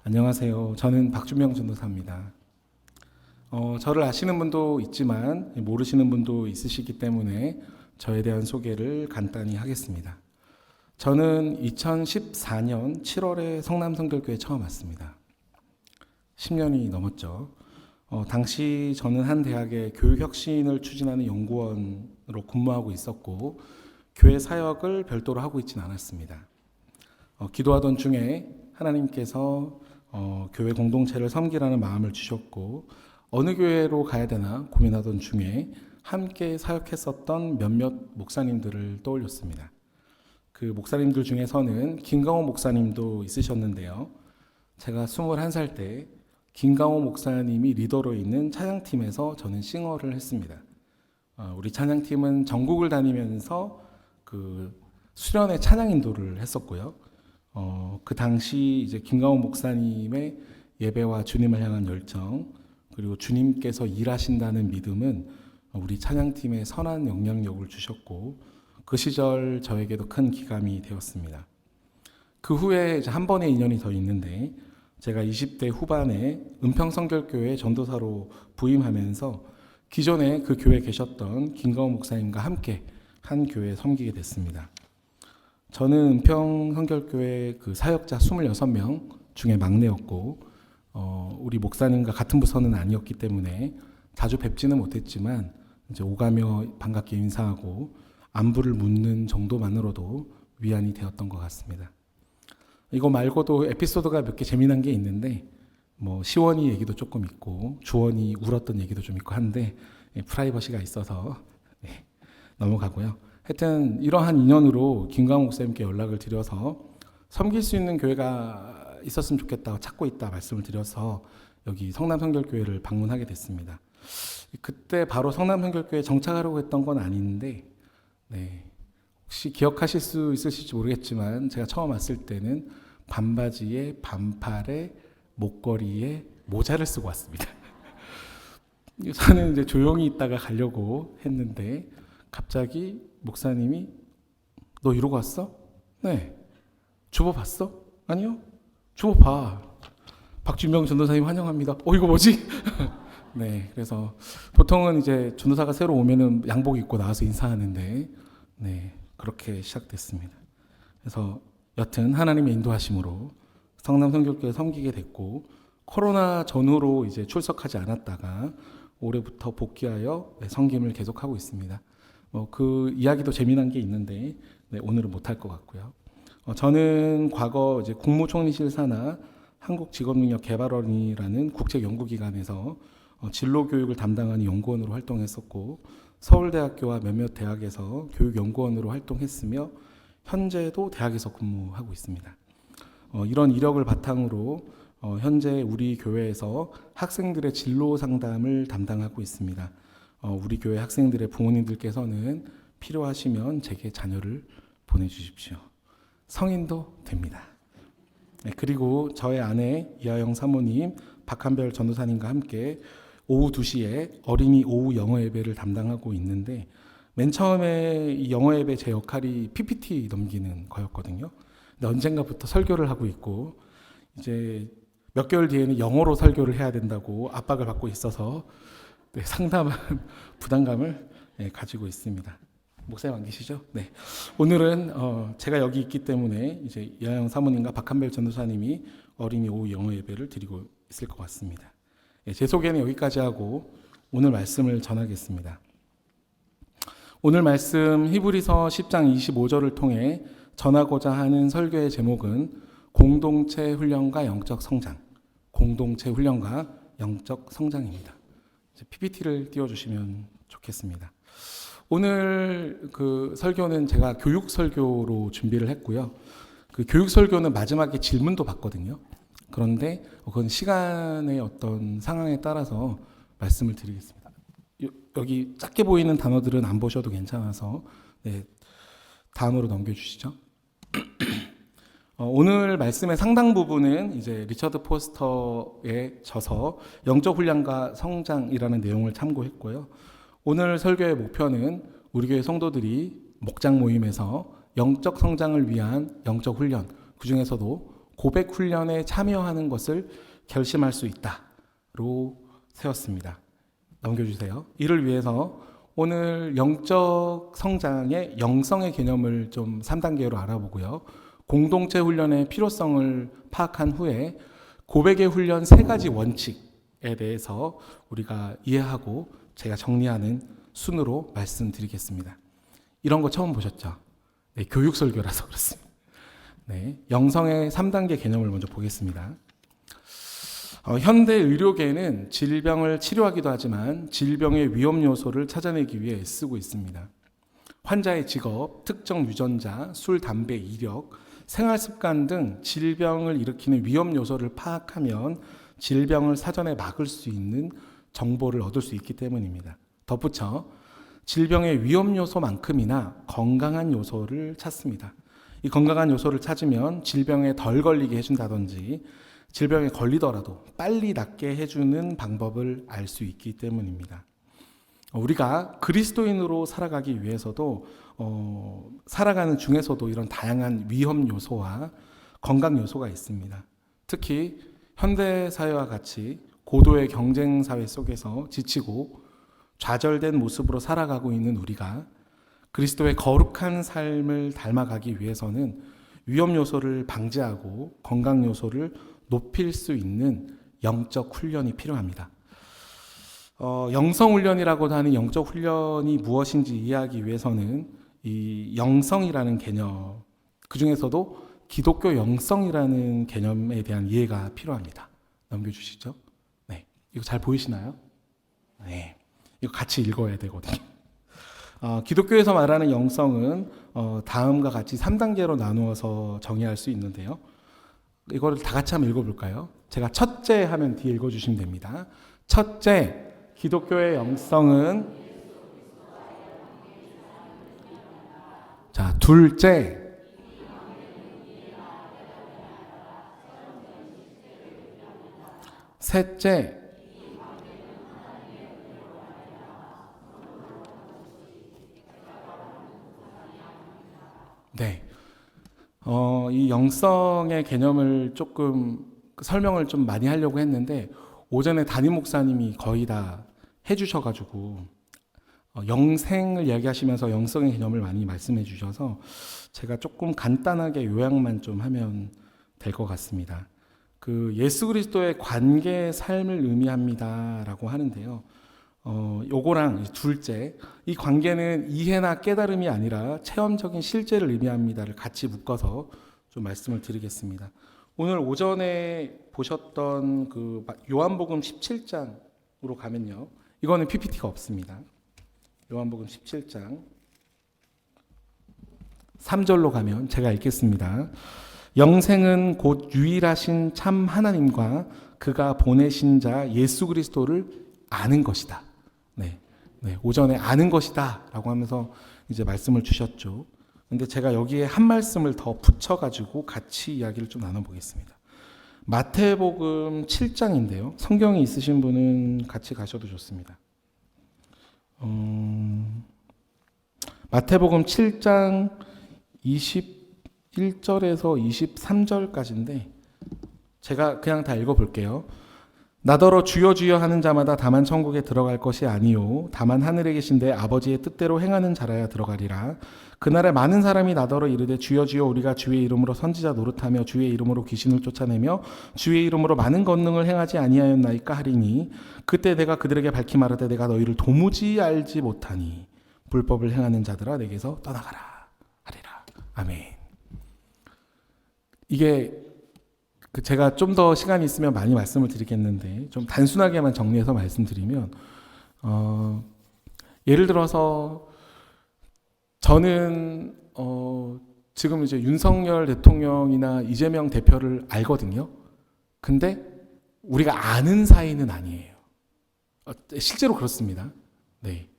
안녕하세요. 저는 박준명 전도사입니다. 저를 아시는 분도 있지만 모르시는 분도 있으시기 때문에 저에 대한 소개를 간단히 하겠습니다. 저는 2014년 7월에 성남성결교회 처음 왔습니다. 10년이 넘었죠. 당시 저는 한 대학의 교육혁신을 추진하는 연구원으로 근무하고 있었고 교회 사역을 별도로 하고 있지는 않았습니다. 기도하던 중에 하나님께서 교회 공동체를 섬기라는 마음을 주셨고 어느 교회로 가야 되나 고민하던 중에 함께 사역했었던 몇몇 목사님들을 떠올렸습니다. 그 목사님들 중에서는 김강호 목사님도 있으셨는데요. 제가 21살 때 김강호 목사님이 리더로 있는 찬양팀에서 저는 싱어를 했습니다. 우리 찬양팀은 전국을 다니면서 그 수련회 찬양 인도를 했었고요. 그 당시 이제 김강호 목사님의 예배와 주님을 향한 열정, 그리고 주님께서 일하신다는 믿음은 우리 찬양팀에 선한 영향력을 주셨고, 그 시절 저에게도 큰 기감이 되었습니다. 그 후에 이제 한 번의 인연이 더 있는데, 제가 20대 후반에 은평성결교회 전도사로 부임하면서 기존에 그 교회에 계셨던 김강호 목사님과 함께 한 교회에 섬기게 됐습니다. 저는 은평성결교회 그 사역자 26명 중에 막내였고 우리 목사님과 같은 부서는 아니었기 때문에 자주 뵙지는 못했지만 이제 오가며 반갑게 인사하고 안부를 묻는 정도만으로도 위안이 되었던 것 같습니다. 이거 말고도 에피소드가 몇 개 재미난 게 있는데 시원이 얘기도 조금 있고 주원이 울었던 얘기도 좀 있고 한데 프라이버시가 있어서 넘어가고요. 하여튼 이러한 인연으로 김강호 목사님께 연락을 드려서 섬길 수 있는 교회가 있었으면 좋겠다고 찾고 있다 말씀을 드려서 여기 성남성결교회를 방문하게 됐습니다. 그때 바로 성남성결교회에 정착하려고 했던 건 아닌데 혹시 기억하실 수 있으실지 모르겠지만 제가 처음 왔을 때는 반바지에 반팔에 목걸이에 모자를 쓰고 왔습니다. 저는 이제 조용히 있다가 가려고 했는데 갑자기 목사님이 너 이러고 왔어? 네. 주보 봤어? 아니요. 주보 봐. 박준명 전도사님 환영합니다. 이거 뭐지? 네. 그래서 보통은 이제 전도사가 새로 오면은 양복 입고 나와서 인사하는데 그렇게 시작됐습니다. 그래서 여튼 하나님의 인도하심으로 성남성결교회 섬기게 됐고 코로나 전후로 이제 출석하지 않았다가 올해부터 복귀하여 섬김을 계속하고 있습니다. 그 이야기도 재미난 게 있는데 오늘은 못할 것 같고요. 저는 과거 이제 국무총리실 산하 한국직업능력개발원이라는 국제연구기관에서 진로교육을 담당하는 연구원으로 활동했었고 서울대학교와 몇몇 대학에서 교육연구원으로 활동했으며 현재도 대학에서 근무하고 있습니다. 이런 이력을 바탕으로 현재 우리 교회에서 학생들의 진로 상담을 담당하고 있습니다. 우리 교회 학생들의 부모님들께서는 필요하시면 제게 자녀를 보내주십시오. 성인도 됩니다. 그리고 저의 아내 이하영 사모님, 박한별 전도사님과 함께 오후 2시에 어린이 오후 영어 예배를 담당하고 있는데 맨 처음에 이 영어 예배 제 역할이 PPT 넘기는 거였거든요. 근데 언젠가부터 설교를 하고 있고 이제 몇 개월 뒤에는 영어로 설교를 해야 된다고 압박을 받고 있어서 상당한 부담감을 가지고 있습니다. 목사님 안 계시죠? 네. 오늘은 제가 여기 있기 때문에 이제 이하영 사모님과 박한별 전도사님이 어린이 오후 영어 예배를 드리고 있을 것 같습니다. 제 소개는 여기까지 하고 오늘 말씀을 전하겠습니다. 오늘 말씀 히브리서 10장 25절을 통해 전하고자 하는 설교의 제목은 공동체 훈련과 영적 성장. 공동체 훈련과 영적 성장입니다. PPT를 띄워주시면 좋겠습니다. 오늘 그 설교는 제가 교육 설교로 준비를 했고요. 그 교육 설교는 마지막에 질문도 받거든요. 그런데 그건 시간의 어떤 상황에 따라서 말씀을 드리겠습니다. 여기 작게 보이는 단어들은 안 보셔도 괜찮아서 다음으로 넘겨주시죠. 오늘 말씀의 상당 부분은 이제 리처드 포스터의 저서 영적 훈련과 성장이라는 내용을 참고했고요. 오늘 설교의 목표는 우리 교회 성도들이 목장 모임에서 영적 성장을 위한 영적 훈련, 그 중에서도 고백 훈련에 참여하는 것을 결심할 수 있다로 세웠습니다. 넘겨주세요. 이를 위해서 오늘 영적 성장의 영성의 개념을 좀 3단계로 알아보고요. 공동체 훈련의 필요성을 파악한 후에 고백의 훈련 3가지 원칙에 대해서 우리가 이해하고 제가 정리하는 순으로 말씀드리겠습니다. 이런 거 처음 보셨죠? 네, 교육 설교라서 그렇습니다. 네, 영성의 3단계 개념을 먼저 보겠습니다. 현대 의료계는 질병을 치료하기도 하지만 질병의 위험 요소를 찾아내기 위해 애쓰고 있습니다. 환자의 직업, 특정 유전자, 술, 담배, 이력, 생활 습관 등 질병을 일으키는 위험 요소를 파악하면 질병을 사전에 막을 수 있는 정보를 얻을 수 있기 때문입니다. 덧붙여 질병의 위험 요소만큼이나 건강한 요소를 찾습니다. 이 건강한 요소를 찾으면 질병에 덜 걸리게 해준다든지 질병에 걸리더라도 빨리 낫게 해주는 방법을 알 수 있기 때문입니다. 우리가 그리스도인으로 살아가기 위해서도 살아가는 중에서도 이런 다양한 위험 요소와 건강 요소가 있습니다. 특히 현대 사회와 같이 고도의 경쟁 사회 속에서 지치고 좌절된 모습으로 살아가고 있는 우리가 그리스도의 거룩한 삶을 닮아가기 위해서는 위험 요소를 방지하고 건강 요소를 높일 수 있는 영적 훈련이 필요합니다. 영성 훈련이라고도 하는 영적 훈련이 무엇인지 이해하기 위해서는 이 영성이라는 개념, 그 중에서도 기독교 영성이라는 개념에 대한 이해가 필요합니다. 넘겨주시죠. 네, 이거 잘 보이시나요? 네, 이거 같이 읽어야 되거든요. 기독교에서 말하는 영성은 다음과 같이 3단계로 나누어서 정의할 수 있는데요. 이거를 다 같이 한번 읽어볼까요? 제가 첫째 하면 뒤에 읽어주시면 됩니다. 첫째, 기독교의 영성은 자, 둘째, 셋째, 네. 이 영성의 개념을 조금 설명을 좀 많이 하려고 했는데 오전에 담임 목사님이 거의 다 해주셔가지고 영생을 이야기하시면서 영성의 개념을 많이 말씀해 주셔서 제가 조금 간단하게 요약만 좀 하면 될 것 같습니다. 그 예수 그리스도의 관계 삶을 의미합니다라고 하는데요. 요거랑 둘째, 이 관계는 이해나 깨달음이 아니라 체험적인 실제를 의미합니다를 같이 묶어서 좀 말씀을 드리겠습니다. 오늘 오전에 보셨던 그 요한복음 17장으로 가면요. 이거는 PPT가 없습니다. 요한복음 17장 3절로 가면 제가 읽겠습니다. 영생은 곧 유일하신 참 하나님과 그가 보내신 자 예수 그리스도를 아는 것이다. 네, 오전에 아는 것이다 라고 하면서 이제 말씀을 주셨죠. 근데 제가 여기에 한 말씀을 더 붙여가지고 같이 이야기를 좀 나눠보겠습니다. 마태복음 7장인데요. 성경이 있으신 분은 같이 가셔도 좋습니다. 마태복음 7장 21절에서 23절까지인데 제가 그냥 다 읽어볼게요. 나더러 주여 주여 하는 자마다 다만 천국에 들어갈 것이 아니요 다만 하늘에 계신 내 아버지의 뜻대로 행하는 자라야 들어가리라. 그날에 많은 사람이 나더러 이르되 주여 주여 우리가 주의 이름으로 선지자 노릇하며 주의 이름으로 귀신을 쫓아내며 주의 이름으로 많은 권능을 행하지 아니하였나이까 하리니 그때 내가 그들에게 밝히 말하되 내가 너희를 도무지 알지 못하니 불법을 행하는 자들아 내게서 떠나가라 하리라. 아멘. 이게 제가 좀 더 시간이 있으면 많이 말씀을 드리겠는데 좀 단순하게만 정리해서 말씀드리면 예를 들어서 저는 지금 이제 윤석열 대통령이나 이재명 대표를 알거든요. 근데 우리가 아는 사이는 아니에요. 실제로 그렇습니다. 네.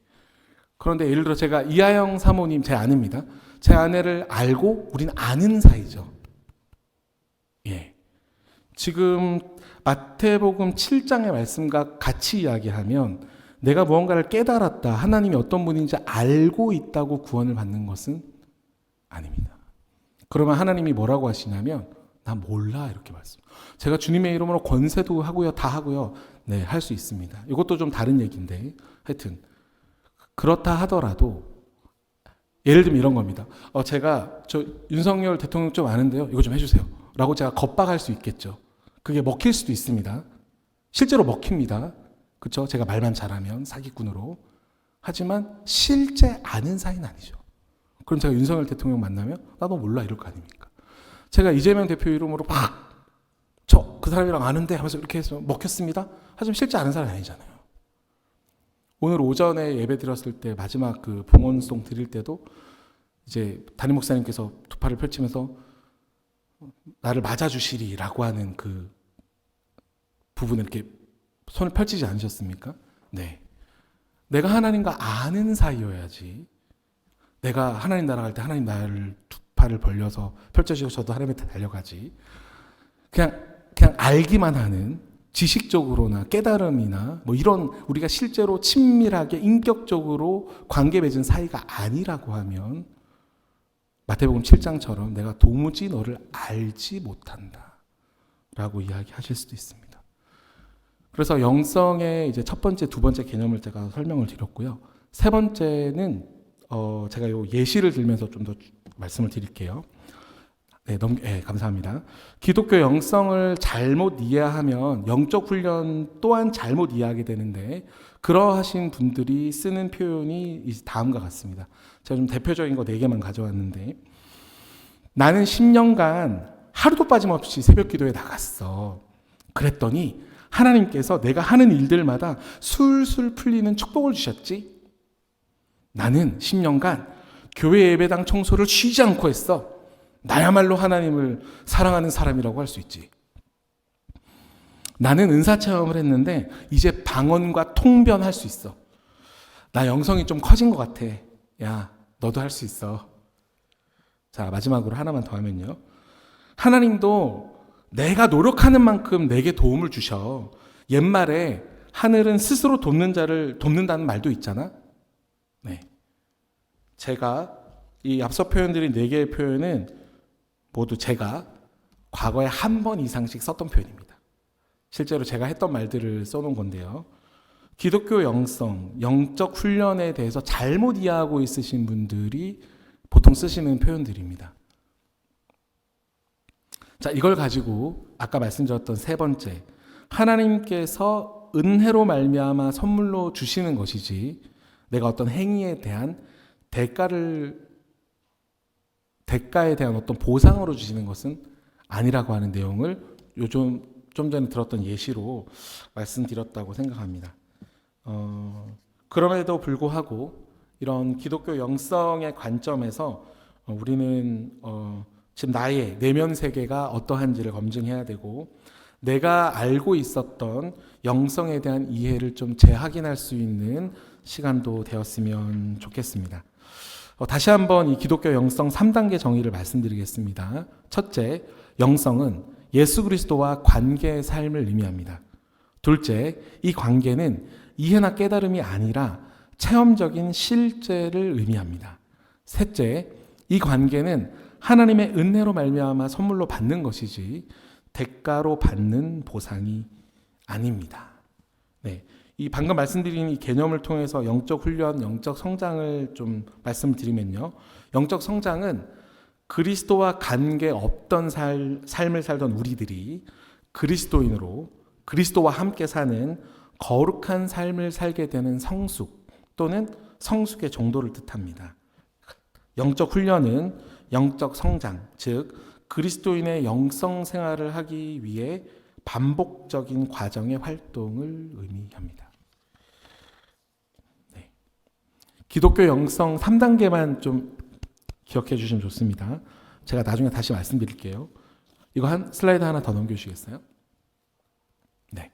그런데 예를 들어 제가 이하영 사모님 제 아내입니다. 제 아내를 알고 우리는 아는 사이죠. 예. 지금 마태복음 7장의 말씀과 같이 이야기하면 내가 무언가를 깨달았다, 하나님이 어떤 분인지 알고 있다고 구원을 받는 것은 아닙니다. 그러면 하나님이 뭐라고 하시냐면 나 몰라 이렇게 말씀. 제가 주님의 이름으로 권세도 하고요, 다 하고요. 네, 할 수 있습니다. 이것도 좀 다른 얘기인데 하여튼 그렇다 하더라도 예를 들면 이런 겁니다. 제가 저 윤석열 대통령 좀 아는데요. 이거 좀 해주세요. 라고 제가 겁박할 수 있겠죠. 그게 먹힐 수도 있습니다. 실제로 먹힙니다. 그렇죠? 제가 말만 잘하면 사기꾼으로. 하지만 실제 아는 사이는 아니죠. 그럼 제가 윤석열 대통령 만나면 나 너 몰라 이럴 거 아닙니까? 제가 이재명 대표 이름으로 그 사람이랑 아는데 하면서 이렇게 해서 먹혔습니다. 하지만 실제 아는 사람이 아니잖아요. 오늘 오전에 예배 드렸을 때 마지막 그 봉헌송 드릴 때도 이제 담임 목사님께서 두 팔을 펼치면서 나를 맞아주시리라고 하는 그 부분을 이렇게 손을 펼치지 않으셨습니까? 네. 내가 하나님과 아는 사이여야지. 내가 하나님 나라 갈 때 하나님 나라를 두 팔을 벌려서 펼쳐지고 저도 하나님한테 달려가지. 그냥 알기만 하는 지식적으로나 깨달음이나 뭐 이런 우리가 실제로 친밀하게 인격적으로 관계 맺은 사이가 아니라고 하면 마태복음 7장처럼 내가 도무지 너를 알지 못한다 라고 이야기하실 수도 있습니다. 그래서 영성의 이제 첫 번째, 두 번째 개념을 제가 설명을 드렸고요. 세 번째는 제가 요 예시를 들면서 좀 더 말씀을 드릴게요. 네, 감사합니다. 기독교 영성을 잘못 이해하면 영적 훈련 또한 잘못 이해하게 되는데 그러하신 분들이 쓰는 표현이 다음과 같습니다. 제가 좀 대표적인 거 4개만 가져왔는데 나는 10년간 하루도 빠짐없이 새벽 기도에 나갔어. 그랬더니 하나님께서 내가 하는 일들마다 술술 풀리는 축복을 주셨지. 나는 10년간 교회 예배당 청소를 쉬지 않고 했어. 나야말로 하나님을 사랑하는 사람이라고 할 수 있지. 나는 은사 체험을 했는데 이제 방언과 통변할 수 있어. 나 영성이 좀 커진 것 같아. 야, 너도 할 수 있어. 자, 마지막으로 하나만 더 하면요. 하나님도 내가 노력하는 만큼 내게 도움을 주셔. 옛말에 하늘은 스스로 돕는 자를 돕는다는 말도 있잖아. 네. 제가 이 앞서 표현드린 4개의 표현은 모두 제가 과거에 한 번 이상씩 썼던 표현입니다. 실제로 제가 했던 말들을 써놓은 건데요. 기독교 영성, 영적 훈련에 대해서 잘못 이해하고 있으신 분들이 보통 쓰시는 표현들입니다. 자, 이걸 가지고 아까 말씀드렸던 세 번째, 하나님께서 은혜로 말미암아 선물로 주시는 것이지 내가 어떤 행위에 대한 대가에 대한 어떤 보상으로 주시는 것은 아니라고 하는 내용을 요즘 좀 전에 들었던 예시로 말씀드렸다고 생각합니다. 그럼에도 불구하고 이런 기독교 영성의 관점에서 우리는 지금 나의 내면 세계가 어떠한지를 검증해야 되고 내가 알고 있었던 영성에 대한 이해를 좀 재확인할 수 있는 시간도 되었으면 좋겠습니다. 다시 한번 이 기독교 영성 3단계 정의를 말씀드리겠습니다. 첫째, 영성은 예수 그리스도와 관계의 삶을 의미합니다. 둘째, 이 관계는 이해나 깨달음이 아니라 체험적인 실제를 의미합니다. 셋째, 이 관계는 하나님의 은혜로 말미암아 선물로 받는 것이지 대가로 받는 보상이 아닙니다. 네. 이 방금 말씀드린 이 개념을 통해서 영적 훈련, 영적 성장을 좀 말씀을 드리면요. 영적 성장은 그리스도와 관계 없던 삶을 살던 우리들이 그리스도인으로 그리스도와 함께 사는 거룩한 삶을 살게 되는 성숙 또는 성숙의 정도를 뜻합니다. 영적 훈련은 영적 성장, 즉 그리스도인의 영성 생활을 하기 위해 반복적인 과정의 활동을 의미합니다. 네. 기독교 영성 3단계만 좀 기억해 주시면 좋습니다. 제가 나중에 다시 말씀드릴게요. 이거 한 슬라이드 하나 더 넘겨주시겠어요? 네.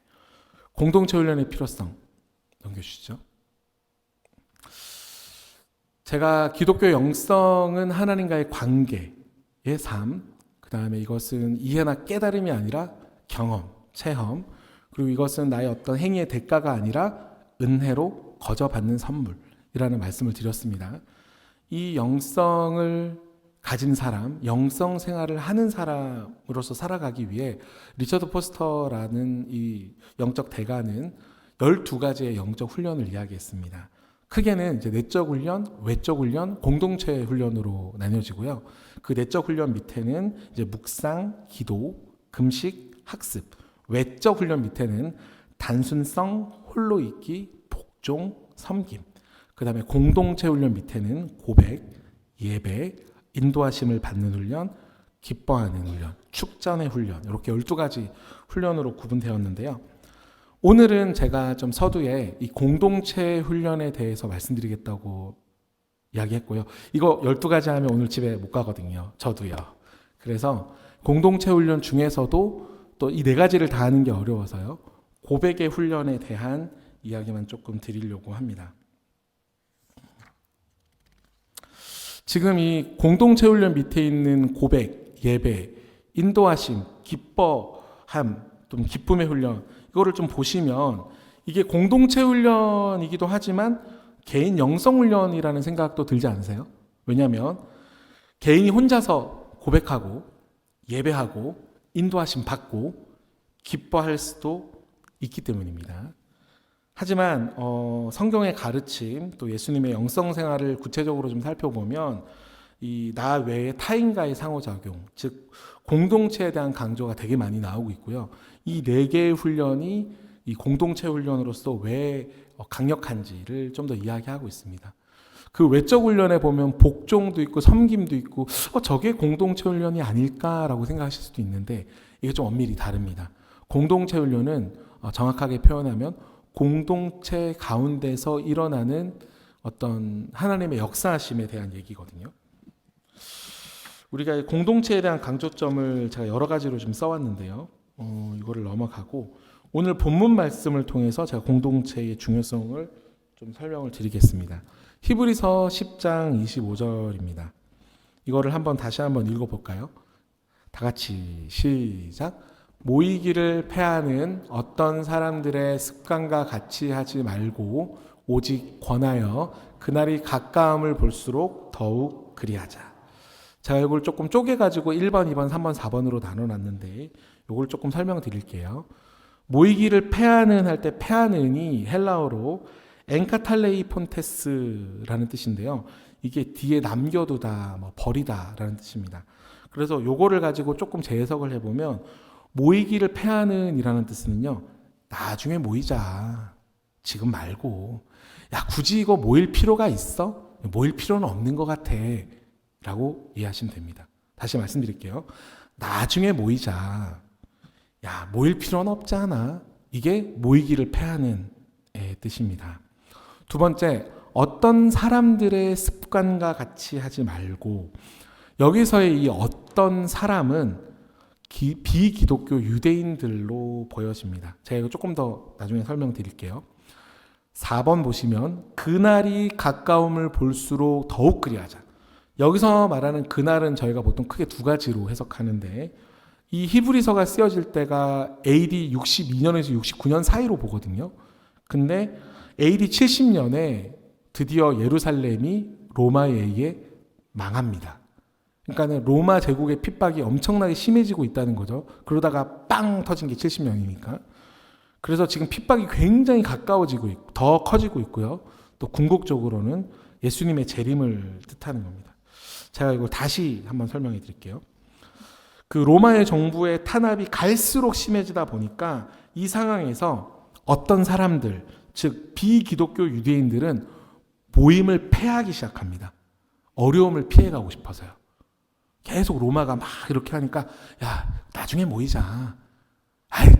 공동체 훈련의 필요성 넘겨주시죠. 제가 기독교 영성은 하나님과의 관계의 삶, 그 다음에 이것은 이해나 깨달음이 아니라 경험, 체험, 그리고 이것은 나의 어떤 행위의 대가가 아니라 은혜로 거저 받는 선물이라는 말씀을 드렸습니다. 이 영성을 가진 사람, 영성 생활을 하는 사람으로서 살아가기 위해 리처드 포스터라는 이 영적 대가는 12가지의 영적 훈련을 이야기했습니다. 크게는 이제 내적 훈련, 외적 훈련, 공동체 훈련으로 나뉘어지고요. 그 내적 훈련 밑에는 이제 묵상, 기도, 금식, 학습. 외적 훈련 밑에는 단순성, 홀로 있기, 복종, 섬김. 그다음에 공동체 훈련 밑에는 고백, 예배, 인도하심을 받는 훈련, 기뻐하는 훈련, 축전의 훈련. 이렇게 12가지 훈련으로 구분되었는데요. 오늘은 제가 좀 서두에 이 공동체 훈련에 대해서 말씀드리겠다고 이야기했고요. 이거 12가지 하면 오늘 집에 못 가거든요. 저도요. 그래서 공동체 훈련 중에서도 또 이 4가지를 다 하는 게 어려워서요. 고백의 훈련에 대한 이야기만 조금 드리려고 합니다. 지금 이 공동체 훈련 밑에 있는 고백, 예배, 인도하심, 기뻐함, 좀 기쁨의 훈련 이거를 좀 보시면 이게 공동체 훈련이기도 하지만 개인 영성 훈련이라는 생각도 들지 않으세요? 왜냐하면 개인이 혼자서 고백하고 예배하고 인도하심 받고 기뻐할 수도 있기 때문입니다. 하지만 성경의 가르침 또 예수님의 영성 생활을 구체적으로 좀 살펴보면 이 나 외에 타인과의 상호작용, 즉 공동체에 대한 강조가 되게 많이 나오고 있고요. 이 4개의 훈련이 이 공동체 훈련으로서 왜 강력한지를 좀 더 이야기하고 있습니다. 그 외적 훈련에 보면 복종도 있고 섬김도 있고 저게 공동체 훈련이 아닐까라고 생각하실 수도 있는데 이게 좀 엄밀히 다릅니다. 공동체 훈련은 정확하게 표현하면 공동체 가운데서 일어나는 어떤 하나님의 역사하심에 대한 얘기거든요. 우리가 공동체에 대한 강조점을 제가 여러 가지로 좀 써왔는데요. 이거를 넘어가고 오늘 본문 말씀을 통해서 제가 공동체의 중요성을 좀 설명을 드리겠습니다. 히브리서 10장 25절입니다. 이거를 다시 한번 읽어볼까요? 다 같이 시작. 모이기를 패하는 어떤 사람들의 습관과 같이 하지 말고 오직 권하여 그날이 가까움을 볼수록 더욱 그리하자. 제가 이걸 조금 쪼개가지고 1번, 2번, 3번, 4번으로 나눠놨는데 이걸 조금 설명드릴게요. 모이기를 패하는 할 때 패하는이 헬라어로 엔카탈레이 폰테스라는 뜻인데요. 이게 뒤에 남겨두다, 버리다라는 뜻입니다. 그래서 요거를 가지고 조금 재해석을 해보면 모이기를 패하는이라는 뜻은요. 나중에 모이자. 지금 말고. 야, 굳이 이거 모일 필요가 있어? 모일 필요는 없는 것 같아. 라고 이해하시면 됩니다. 다시 말씀드릴게요. 나중에 모이자. 야, 모일 필요는 없잖아. 이게 모이기를 패하는 뜻입니다. 두 번째, 어떤 사람들의 습관과 같이 하지 말고 여기서의 이 어떤 사람은 비기독교 유대인들로 보여집니다. 제가 이거 조금 더 나중에 설명드릴게요. 4번 보시면 그날이 가까움을 볼수록 더욱 그리하자. 여기서 말하는 그날은 저희가 보통 크게 2가지로 해석하는데 이 히브리서가 쓰여질 때가 AD 62년에서 69년 사이로 보거든요. 근데 AD 70년에 드디어 예루살렘이 로마에 의해 망합니다. 그러니까 로마 제국의 핍박이 엄청나게 심해지고 있다는 거죠. 그러다가 빵 터진 게 70년이니까. 그래서 지금 핍박이 굉장히 가까워지고 있고 더 커지고 있고요. 또 궁극적으로는 예수님의 재림을 뜻하는 겁니다. 제가 이걸 다시 한번 설명해 드릴게요. 그 로마의 정부의 탄압이 갈수록 심해지다 보니까 이 상황에서 어떤 사람들, 즉 비기독교 유대인들은 모임을 패하기 시작합니다. 어려움을 피해가고 싶어서요. 계속 로마가 막 이렇게 하니까 야, 나중에 모이자.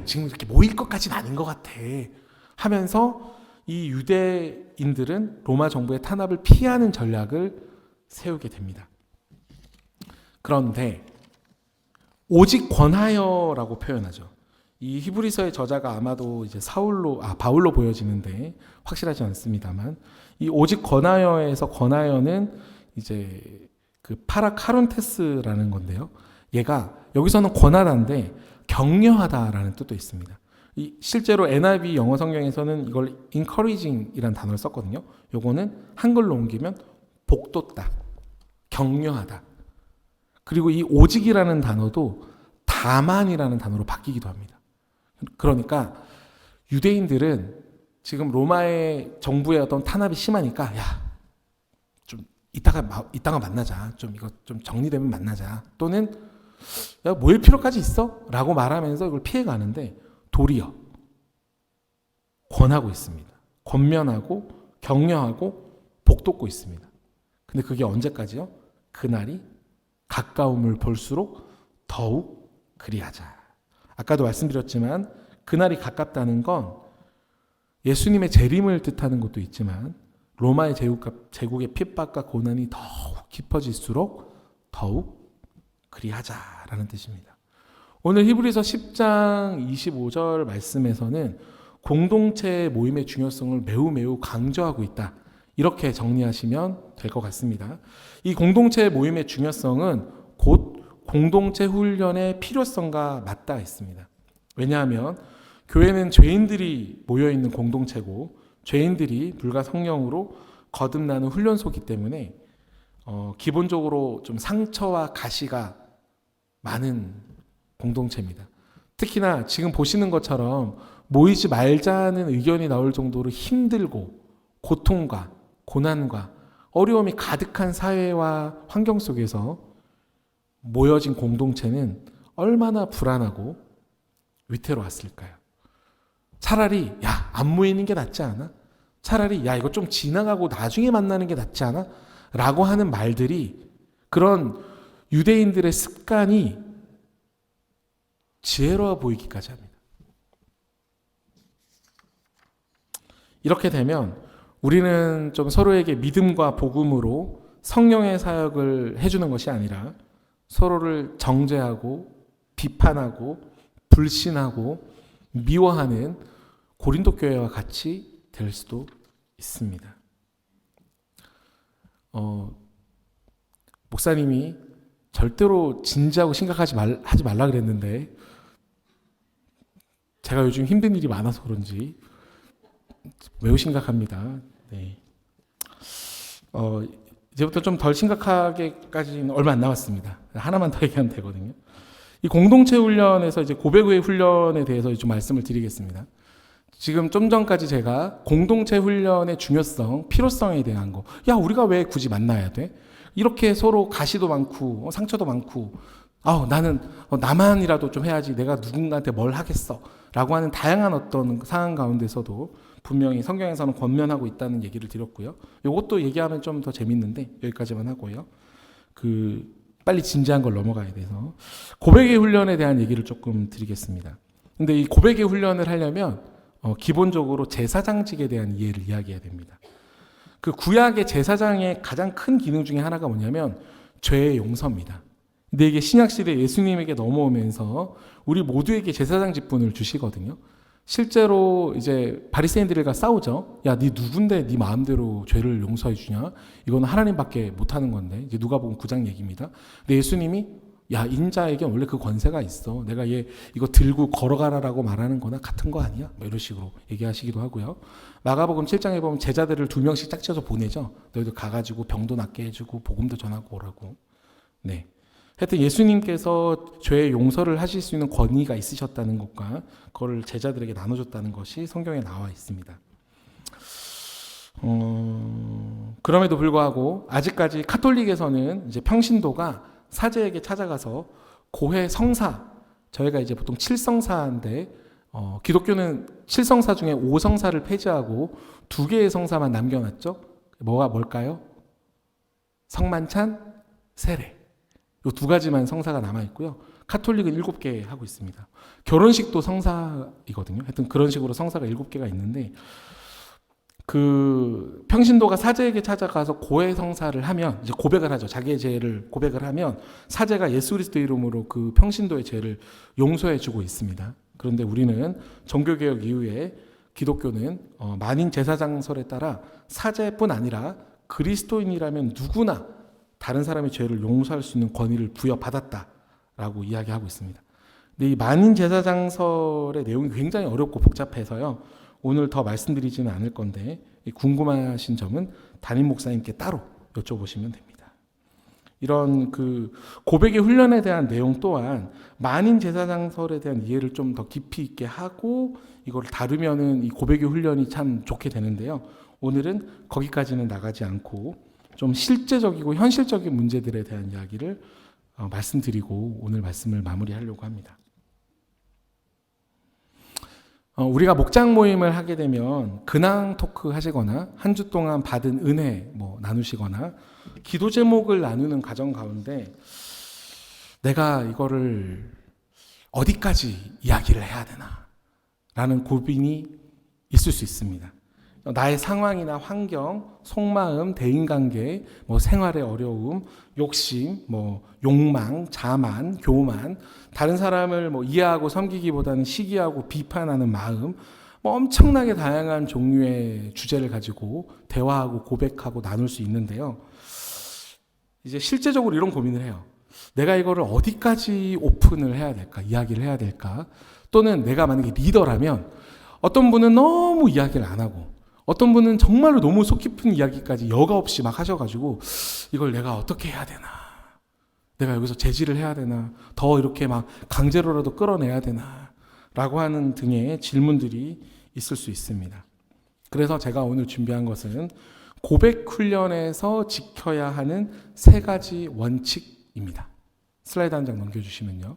지금 이렇게 모일 것까지는 아닌 것 같아. 하면서 이 유대인들은 로마 정부의 탄압을 피하는 전략을 세우게 됩니다. 그런데 오직 권하여라고 표현하죠. 이 히브리서의 저자가 아마도 이제 바울로 보여지는데 확실하지 않습니다만 이 오직 권하여에서 권하여는 이제 그 파라카론테스라는 건데요. 얘가 여기서는 권하다인데 격려하다라는 뜻도 있습니다. 실제로 NIV 영어 성경에서는 이걸 encouraging이라는 단어를 썼거든요. 요거는 한글로 옮기면 복돋다, 격려하다. 그리고 이 오직이라는 단어도 다만이라는 단어로 바뀌기도 합니다. 그러니까 유대인들은 지금 로마의 정부의 어떤 탄압이 심하니까 야, 좀 이따가 만나자. 좀 이거 좀 정리되면 만나자. 또는 야, 모일 필요까지 있어? 라고 말하면서 이걸 피해가는데 도리어 권하고 있습니다. 권면하고 격려하고 복돋고 있습니다. 근데 그게 언제까지요? 그날이 가까움을 볼수록 더욱 그리하자. 아까도 말씀드렸지만 그날이 가깝다는 건 예수님의 재림을 뜻하는 것도 있지만 로마의 제국의 핍박과 고난이 더욱 깊어질수록 더욱 그리하자라는 뜻입니다. 오늘 히브리서 10장 25절 말씀에서는 공동체 모임의 중요성을 매우 강조하고 있다. 이렇게 정리하시면 될 것 같습니다. 이 공동체 모임의 중요성은 곧 공동체 훈련의 필요성과 맞닿아 있습니다. 왜냐하면 교회는 죄인들이 모여있는 공동체고 죄인들이 불과 성령으로 거듭나는 훈련소이기 때문에 기본적으로 좀 상처와 가시가 많은 공동체입니다. 특히나 지금 보시는 것처럼 모이지 말자는 의견이 나올 정도로 힘들고 고통과 고난과 어려움이 가득한 사회와 환경 속에서 모여진 공동체는 얼마나 불안하고 위태로웠을까요? 차라리 야, 안 모이는 게 낫지 않아? 차라리 야, 이거 좀 지나가고 나중에 만나는 게 낫지 않아? 라고 하는 말들이 그런 유대인들의 습관이 지혜로워 보이기까지 합니다. 이렇게 되면 우리는 좀 서로에게 믿음과 복음으로 성령의 사역을 해주는 것이 아니라 서로를 정죄하고 비판하고 불신하고 미워하는 고린도 교회와 같이 될 수도 있습니다. 목사님이 절대로 진지하고 심각하지 하지 말라 그랬는데 제가 요즘 힘든 일이 많아서 그런지 매우 심각합니다. 네. 이제부터 좀 덜 심각하게까지는 얼마 안 남았습니다. 하나만 더 얘기하면 되거든요. 이 공동체 훈련에서 이제 고백의 훈련에 대해서 좀 말씀을 드리겠습니다. 지금 좀 전까지 제가 공동체 훈련의 중요성, 필요성에 대한 거, 야, 우리가 왜 굳이 만나야 돼? 이렇게 서로 가시도 많고 상처도 많고 나는 나만이라도 좀 해야지 내가 누군가한테 뭘 하겠어 라고 하는 다양한 어떤 상황 가운데서도 분명히 성경에서는 권면하고 있다는 얘기를 드렸고요. 이것도 얘기하면 좀 더 재밌는데 여기까지만 하고요. 빨리 진지한 걸 넘어가야 돼서 고백의 훈련에 대한 얘기를 조금 드리겠습니다. 근데 이 고백의 훈련을 하려면 기본적으로 제사장직에 대한 이해를 이야기해야 됩니다. 그 구약의 제사장의 가장 큰 기능 중에 하나가 뭐냐면 죄의 용서입니다. 근데 이게 신약시대 예수님에게 넘어오면서 우리 모두에게 제사장 직분을 주시거든요. 실제로 이제 바리새인들과 싸우죠. 야, 네 누군데 네 마음대로 죄를 용서해 주냐? 이거는 하나님밖에 못 하는 건데. 이제 누가복음 9장 얘기입니다. 근데 예수님이 야, 인자에게 원래 그 권세가 있어. 내가 얘 이거 들고 걸어가라라고 말하는 거나 같은 거 아니야? 뭐 이런 식으로 얘기하시기도 하고요. 마가복음 7장에 보면 제자들을 2명씩 짝지어서 보내죠. 너희들 가가지고 병도 낫게 해주고 복음도 전하고 오라고. 네. 하여튼 예수님께서 죄의 용서를 하실 수 있는 권위가 있으셨다는 것과 그걸 제자들에게 나눠줬다는 것이 성경에 나와 있습니다. 그럼에도 불구하고 아직까지 카톨릭에서는 이제 평신도가 사제에게 찾아가서 고해 성사, 저희가 이제 보통 7성사인데 기독교는 7성사 중에 5성사를 폐지하고 2개의 성사만 남겨놨죠. 뭘까요? 성만찬, 세례. 이 2가지만 성사가 남아있고요. 카톨릭은 7개 하고 있습니다. 결혼식도 성사이거든요. 하여튼 그런 식으로 성사가 7개가 있는데 그 평신도가 사제에게 찾아가서 고해 성사를 하면 이제 고백을 하죠. 자기의 죄를 고백을 하면 사제가 예수 그리스도 이름으로 그 평신도의 죄를 용서해 주고 있습니다. 그런데 우리는 종교개혁 이후에 기독교는 만인 제사장설에 따라 사제뿐 아니라 그리스도인이라면 누구나 다른 사람의 죄를 용서할 수 있는 권위를 부여받았다라고 이야기하고 있습니다. 근데 이 만인 제사장설의 내용이 굉장히 어렵고 복잡해서요. 오늘 더 말씀드리지는 않을 건데 궁금하신 점은 담임 목사님께 따로 여쭤보시면 됩니다. 이런 그 고백의 훈련에 대한 내용 또한 만인 제사장설에 대한 이해를 좀 더 깊이 있게 하고 이걸 다루면은 이 고백의 훈련이 참 좋게 되는데요. 오늘은 거기까지는 나가지 않고 좀 실제적이고 현실적인 문제들에 대한 이야기를 말씀드리고 오늘 말씀을 마무리하려고 합니다. 우리가 목장 모임을 하게 되면 근황 토크 하시거나 한 주 동안 받은 은혜 나누시거나 기도 제목을 나누는 과정 가운데 내가 이거를 어디까지 이야기를 해야 되나 라는 고민이 있을 수 있습니다. 나의 상황이나 환경, 속마음, 대인관계, 생활의 어려움, 욕심, 욕망, 자만, 교만, 다른 사람을 이해하고 섬기기보다는 시기하고 비판하는 마음, 엄청나게 다양한 종류의 주제를 가지고 대화하고 고백하고 나눌 수 있는데요. 이제 실제적으로 이런 고민을 해요. 내가 이거를 어디까지 오픈을 해야 될까? 이야기를 해야 될까? 또는 내가 만약에 리더라면 어떤 분은 너무 이야기를 안 하고 어떤 분은 정말로 너무 속 깊은 이야기까지 여과 없이 막 하셔가지고 이걸 내가 어떻게 해야 되나? 내가 여기서 제지를 해야 되나? 더 이렇게 막 강제로라도 끌어내야 되나? 라고 하는 등의 질문들이 있을 수 있습니다. 그래서 제가 오늘 준비한 것은 고백 훈련에서 지켜야 하는 3가지 원칙입니다. 슬라이드 한 장 넘겨주시면요.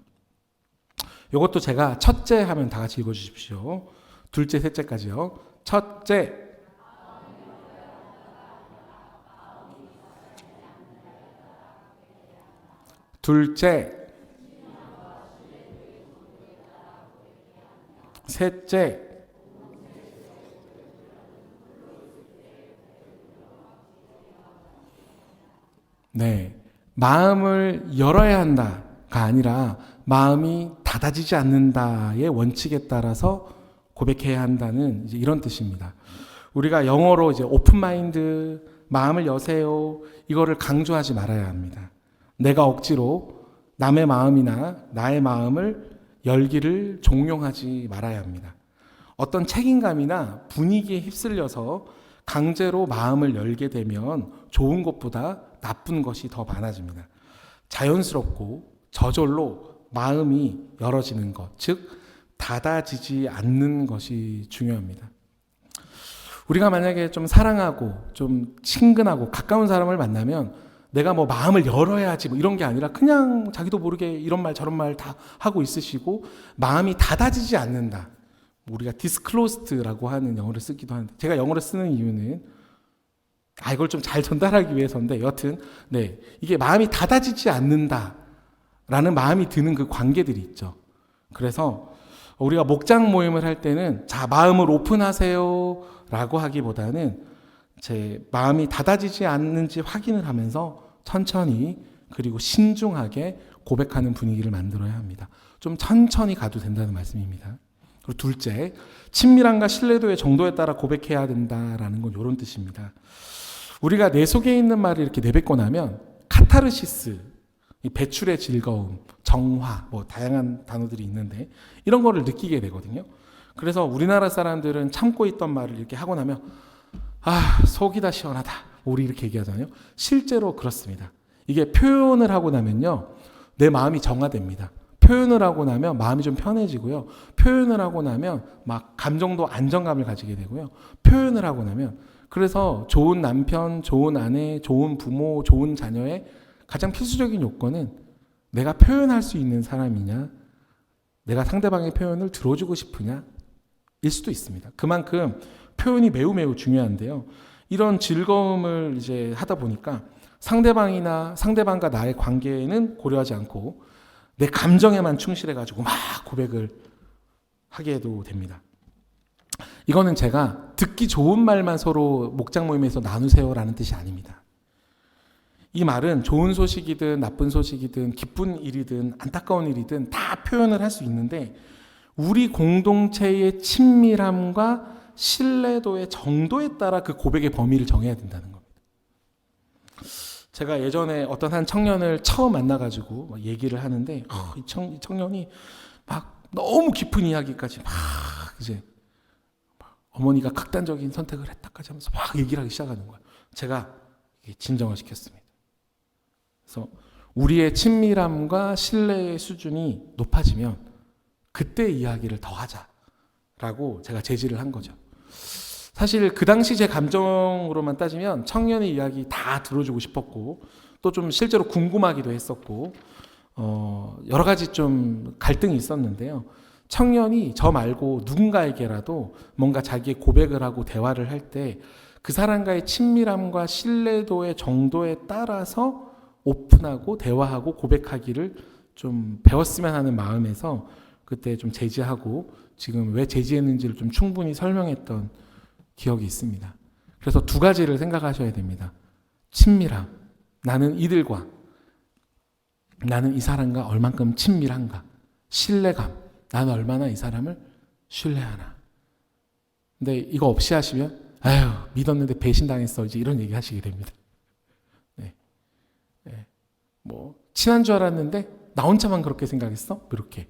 이것도 제가 첫째 하면 다 같이 읽어주십시오. 둘째, 셋째까지요. 첫째, 둘째, 셋째, 네, 마음을 열어야 한다가 아니라 마음이 닫아지지 않는다의 원칙에 따라서 고백해야 한다는 이제 이런 뜻입니다. 우리가 영어로 이제 오픈 마인드, 마음을 여세요, 이거를 강조하지 말아야 합니다. 내가 억지로 남의 마음이나 나의 마음을 열기를 종용하지 말아야 합니다. 어떤 책임감이나 분위기에 휩쓸려서 강제로 마음을 열게 되면 좋은 것보다 나쁜 것이 더 많아집니다. 자연스럽고 저절로 마음이 열어지는 것, 즉 닫아지지 않는 것이 중요합니다. 우리가 만약에 좀 사랑하고 좀 친근하고 가까운 사람을 만나면 내가 마음을 열어야지 이런 게 아니라 그냥 자기도 모르게 이런 말 저런 말 다 하고 있으시고 마음이 닫아지지 않는다. 우리가 disclosed라고 하는 영어를 쓰기도 하는데 제가 영어를 쓰는 이유는 이걸 좀 잘 전달하기 위해서인데 여튼 네, 이게 마음이 닫아지지 않는다라는 마음이 드는 그 관계들이 있죠. 그래서 우리가 목장 모임을 할 때는 자, 마음을 오픈하세요 라고 하기보다는 제 마음이 닫아지지 않는지 확인을 하면서 천천히 그리고 신중하게 고백하는 분위기를 만들어야 합니다. 좀 천천히 가도 된다는 말씀입니다. 그리고 둘째, 친밀함과 신뢰도의 정도에 따라 고백해야 된다라는 건 이런 뜻입니다. 우리가 내 속에 있는 말을 이렇게 내뱉고 나면 카타르시스, 배출의 즐거움, 정화, 다양한 단어들이 있는데 이런 거를 느끼게 되거든요. 그래서 우리나라 사람들은 참고 있던 말을 이렇게 하고 나면 속이 다 시원하다. 우리 이렇게 얘기하잖아요. 실제로 그렇습니다. 이게 표현을 하고 나면요, 내 마음이 정화됩니다. 표현을 하고 나면 마음이 좀 편해지고요. 표현을 하고 나면 막 감정도 안정감을 가지게 되고요. 표현을 하고 나면 그래서 좋은 남편, 좋은 아내, 좋은 부모, 좋은 자녀의 가장 필수적인 요건은 내가 표현할 수 있는 사람이냐, 내가 상대방의 표현을 들어주고 싶으냐 일 수도 있습니다. 그만큼 표현이 매우 매우 중요한데요. 이런 즐거움을 이제 하다 보니까 상대방과 나의 관계는 고려하지 않고 내 감정에만 충실해가지고 막 고백을 하게도 됩니다. 이거는 제가 듣기 좋은 말만 서로 목장 모임에서 나누세요라는 뜻이 아닙니다. 이 말은 좋은 소식이든 나쁜 소식이든 기쁜 일이든 안타까운 일이든 다 표현을 할 수 있는데 우리 공동체의 친밀함과 신뢰도의 정도에 따라 그 고백의 범위를 정해야 된다는 겁니다. 제가 예전에 어떤 한 청년을 처음 만나가지고 얘기를 하는데 이 청년이 막 너무 깊은 이야기까지 막 이제 어머니가 극단적인 선택을 했다까지 하면서 막 얘기를 하기 시작하는 거예요. 제가 진정을 시켰습니다. 그래서 우리의 친밀함과 신뢰의 수준이 높아지면 그때 이야기를 더 하자라고 제가 제지를 한 거죠. 사실 그 당시 제 감정으로만 따지면 청년의 이야기 다 들어주고 싶었고 또 좀 실제로 궁금하기도 했었고 여러 가지 좀 갈등이 있었는데요. 청년이 저 말고 누군가에게라도 뭔가 자기의 고백을 하고 대화를 할 때 그 사람과의 친밀함과 신뢰도의 정도에 따라서 오픈하고 대화하고 고백하기를 좀 배웠으면 하는 마음에서 그때 좀 제지하고 지금 왜 제지했는지를 좀 충분히 설명했던 기억이 있습니다. 그래서 두 가지를 생각하셔야 됩니다. 친밀함. 나는 이 사람과 얼만큼 친밀한가. 신뢰감. 나는 얼마나 이 사람을 신뢰하나. 근데 이거 없이 하시면 아유 믿었는데 배신당했어 이제 이런 얘기 하시게 됩니다. 네. 네. 뭐 친한 줄 알았는데 나 혼자만 그렇게 생각했어? 그렇게.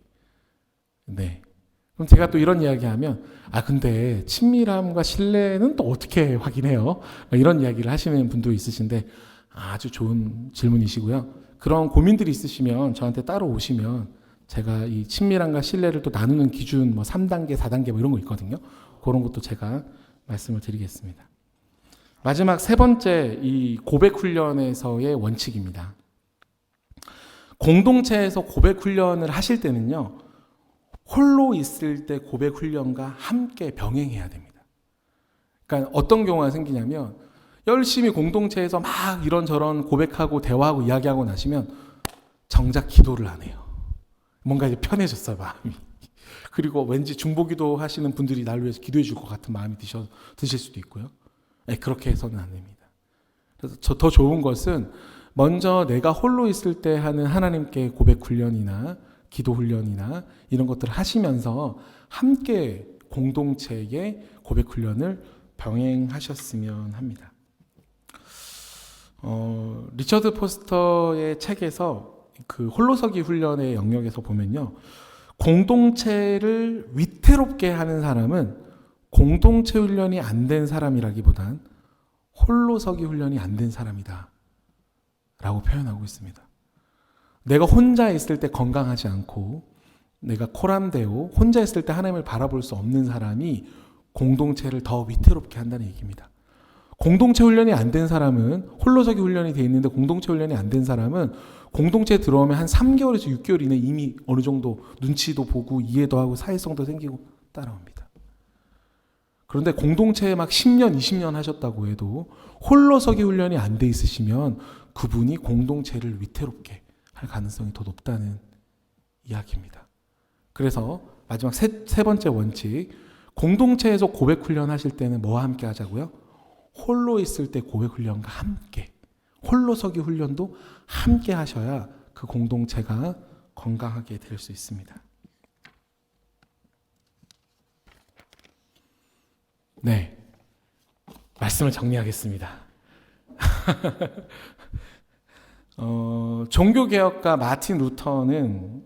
네. 그럼 제가 또 이런 이야기하면 근데 친밀함과 신뢰는 또 어떻게 확인해요? 이런 이야기를 하시는 분도 있으신데 아주 좋은 질문이시고요. 그런 고민들이 있으시면 저한테 따로 오시면 제가 이 친밀함과 신뢰를 또 나누는 기준 뭐 3단계, 4단계 뭐 이런 거 있거든요. 그런 것도 제가 말씀을 드리겠습니다. 마지막 세 번째 이 고백 훈련에서의 원칙입니다. 공동체에서 고백 훈련을 하실 때는요. 홀로 있을 때 고백 훈련과 함께 병행해야 됩니다. 그러니까 어떤 경우가 생기냐면 열심히 공동체에서 막 이런저런 고백하고 대화하고 이야기하고 나시면 정작 기도를 안 해요. 뭔가 이제 편해졌어요, 마음이. 그리고 왠지 중보기도 하시는 분들이 날 위해서 기도해 줄 것 같은 마음이 드실 수도 있고요. 네, 그렇게 해서는 안 됩니다. 그래서 더 좋은 것은 먼저 내가 홀로 있을 때 하는 하나님께 고백 훈련이나 기도 훈련이나 이런 것들을 하시면서 함께 공동체의 고백 훈련을 병행하셨으면 합니다. 리처드 포스터의 책에서 그 홀로서기 훈련의 영역에서 보면요. 공동체를 위태롭게 하는 사람은 공동체 훈련이 안 된 사람이라기보단 홀로서기 훈련이 안 된 사람이다 라고 표현하고 있습니다. 내가 혼자 있을 때 건강하지 않고 내가 코람되고 혼자 있을 때 하나님을 바라볼 수 없는 사람이 공동체를 더 위태롭게 한다는 얘기입니다. 공동체 훈련이 안 된 사람은 홀로서기 훈련이 돼 있는데 공동체 훈련이 안 된 사람은 공동체에 들어오면 한 3개월에서 6개월 이내 이미 어느 정도 눈치도 보고 이해도 하고 사회성도 생기고 따라옵니다. 그런데 공동체에 막 10년, 20년 하셨다고 해도 홀로서기 훈련이 안 돼 있으시면 그분이 공동체를 위태롭게 할 가능성이 더 높다는 이야기입니다. 그래서 마지막 세 번째 원칙, 공동체에서 고백 훈련 하실 때는 뭐와 함께 하자고요? 홀로 있을 때 고백 훈련과 함께, 홀로서기 훈련도 함께 하셔야 그 공동체가 건강하게 될 수 있습니다. 네, 말씀을 정리하겠습니다. 종교개혁가 마틴 루터는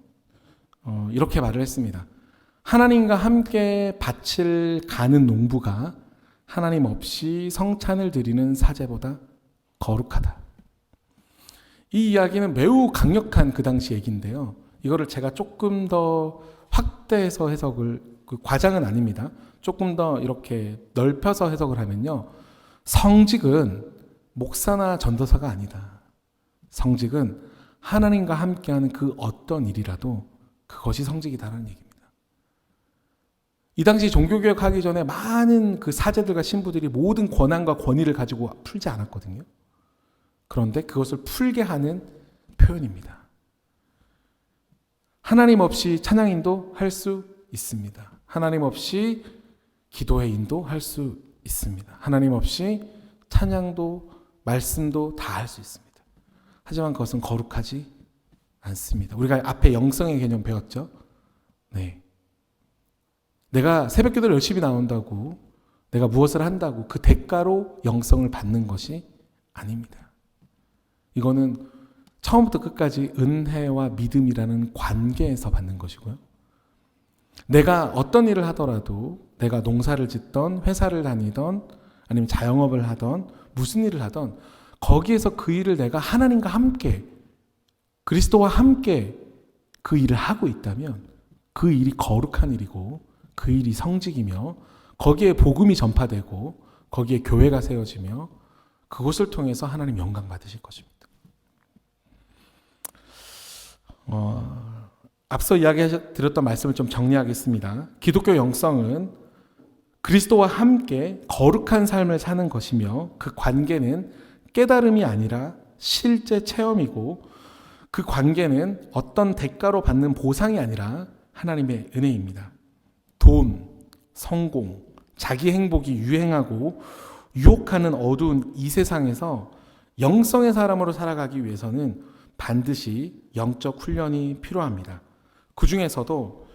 이렇게 말을 했습니다. 하나님과 함께 밭을 가는 농부가 하나님 없이 성찬을 드리는 사제보다 거룩하다. 이 이야기는 매우 강력한 그 당시 얘기인데요. 이거를 제가 조금 더 확대해서 해석을, 과장은 아닙니다. 조금 더 이렇게 넓혀서 해석을 하면요. 성직은 목사나 전도사가 아니다. 성직은 하나님과 함께하는 그 어떤 일이라도 그것이 성직이다라는 얘기입니다. 이 당시 종교개혁 하기 전에 많은 그 사제들과 신부들이 모든 권한과 권위를 가지고 풀지 않았거든요. 그런데 그것을 풀게 하는 표현입니다. 하나님 없이 찬양 인도할 수 있습니다. 하나님 없이 기도의 인도할 수 있습니다. 하나님 없이 찬양도 말씀도 다 할 수 있습니다. 하지만 그것은 거룩하지 않습니다. 우리가 앞에 영성의 개념 배웠죠? 네. 내가 새벽 기도를 열심히 나온다고, 내가 무엇을 한다고 그 대가로 영성을 받는 것이 아닙니다. 이거는 처음부터 끝까지 은혜와 믿음이라는 관계에서 받는 것이고요. 내가 어떤 일을 하더라도, 내가 농사를 짓던, 회사를 다니던, 아니면 자영업을 하던, 무슨 일을 하던, 거기에서 그 일을 내가 하나님과 함께 그리스도와 함께 그 일을 하고 있다면 그 일이 거룩한 일이고 그 일이 성직이며 거기에 복음이 전파되고 거기에 교회가 세워지며 그곳을 통해서 하나님 영광 받으실 것입니다. 앞서 이야기드렸던 말씀을 좀 정리하겠습니다. 기독교 영성은 그리스도와 함께 거룩한 삶을 사는 것이며 그 관계는 깨달음이 아니라 실제 체험이고 그 관계는 어떤 대가로 받는 보상이 아니라 하나님의 은혜입니다. 돈, 성공, 자기 행복이 유행하고 유혹하는 어두운 이 세상에서 영성의 사람으로 살아가기 위해서는 반드시 영적 훈련이 필요합니다. 그 중에서도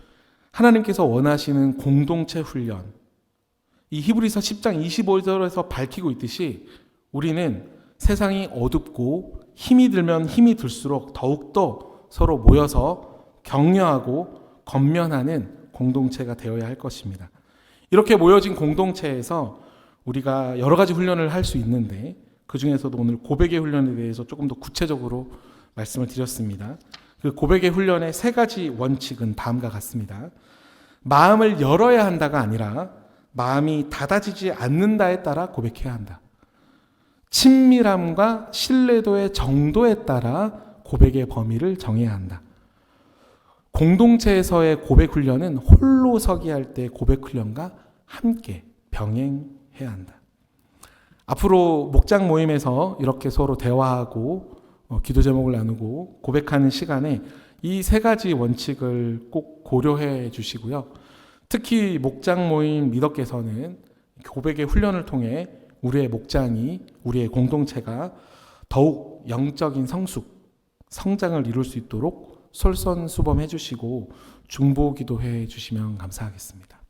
하나님께서 원하시는 공동체 훈련, 이 히브리서 10장 25절에서 밝히고 있듯이 우리는 세상이 어둡고 힘이 들면 힘이 들수록 더욱더 서로 모여서 격려하고 건면하는 공동체가 되어야 할 것입니다. 이렇게 모여진 공동체에서 우리가 여러 가지 훈련을 할 수 있는데 그 중에서도 오늘 고백의 훈련에 대해서 조금 더 구체적으로 말씀을 드렸습니다. 그 고백의 훈련의 세 가지 원칙은 다음과 같습니다. 마음을 열어야 한다가 아니라 마음이 닫아지지 않는다에 따라 고백해야 한다. 친밀함과 신뢰도의 정도에 따라 고백의 범위를 정해야 한다. 공동체에서의 고백 훈련은 홀로 서기 할 때 고백 훈련과 함께 병행해야 한다. 앞으로 목장 모임에서 이렇게 서로 대화하고 기도 제목을 나누고 고백하는 시간에 이 세 가지 원칙을 꼭 고려해 주시고요. 특히 목장 모임 리더께서는 고백의 훈련을 통해 우리의 목장이, 우리의 공동체가 더욱 영적인 성장을 이룰 수 있도록 솔선수범해 주시고 중보 기도해 주시면 감사하겠습니다.